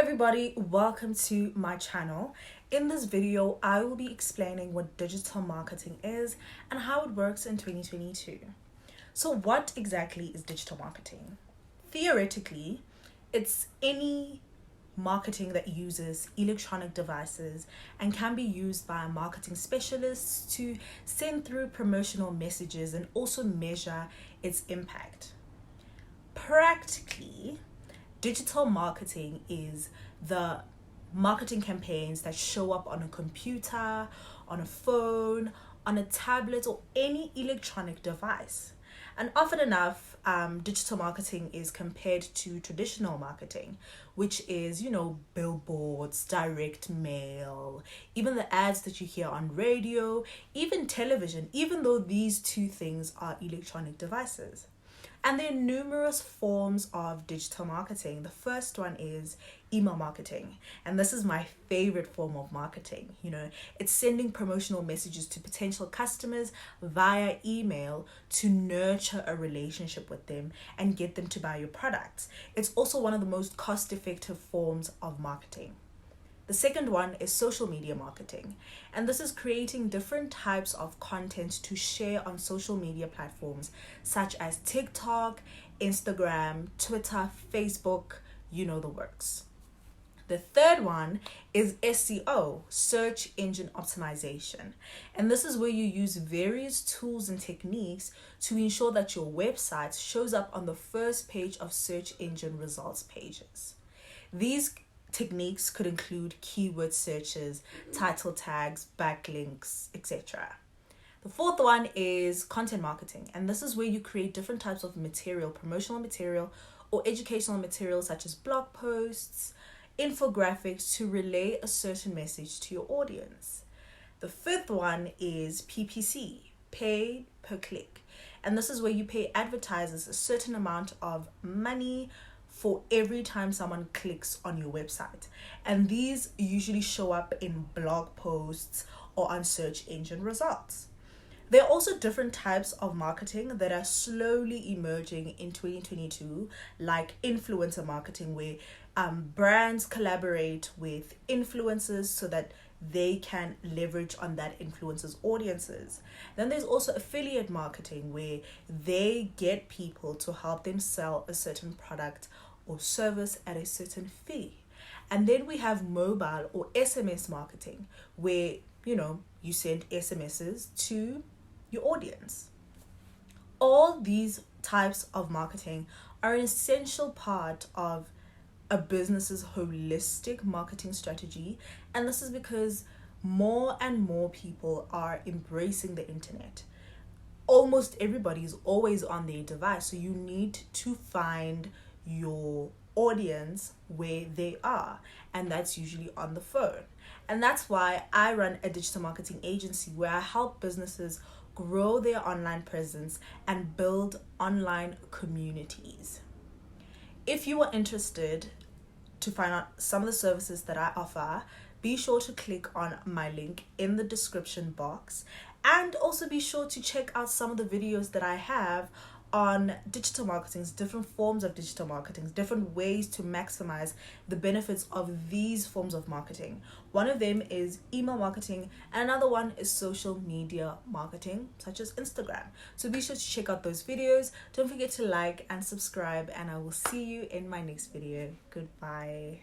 everybody, welcome to my channel. In this video, I will be explaining what digital marketing is and how it works in 2022. So what exactly is digital marketing? Theoretically, it's any marketing that uses electronic devices and can be used by marketing specialists to send through promotional messages and also measure its impact. Practically, digital marketing is the marketing campaigns that show up on a computer, on a phone, on a tablet, or any electronic device. And often enough, digital marketing is compared to traditional marketing, which is, billboards, direct mail, even the ads that you hear on radio, even television, even though these two things are electronic devices. And there are numerous forms of digital marketing. The first one is email marketing. And this is my favorite form of marketing. It's sending promotional messages to potential customers via email to nurture a relationship with them and get them to buy your products. It's also one of the most cost-effective forms of marketing. The second one is social media marketing, and this is creating different types of content to share on social media platforms such as TikTok, Instagram, Twitter, Facebook, the works. The third one is SEO, search engine optimization, and this is where you use various tools and techniques to ensure that your website shows up on the first page of search engine results pages. These techniques could include keyword searches, title tags, backlinks, etc. The fourth one is content marketing, and this is where you create different types of material, promotional material or educational material such as blog posts, infographics to relay a certain message to your audience. The fifth one is PPC, pay per click, and this is where you pay advertisers a certain amount of money for every time someone clicks on your website. And these usually show up in blog posts or on search engine results. There are also different types of marketing that are slowly emerging in 2022, like influencer marketing, where brands collaborate with influencers so that they can leverage on that influencer's audiences. Then there's also affiliate marketing, where they get people to help them sell a certain product or service at a certain fee. And then we have mobile or SMS marketing, where you send SMSs to your audience. All these types of marketing are an essential part of a business's holistic marketing strategy, and this is because more and more people are embracing the internet. Almost everybody is always on their device, so you need to find your audience where they are, and that's usually on the phone. And that's why I run a digital marketing agency where I help businesses grow their online presence and build online communities. If you are interested to find out some of the services that I offer, be sure to click on my link in the description box, and also be sure to check out some of the videos that I have on digital marketing, different forms of digital marketing, different ways to maximize the benefits of these forms of marketing. One of them is email marketing, and another one is social media marketing, such as Instagram. So be sure to check out those videos. Don't forget to like and subscribe, and I will see you in my next video. Goodbye.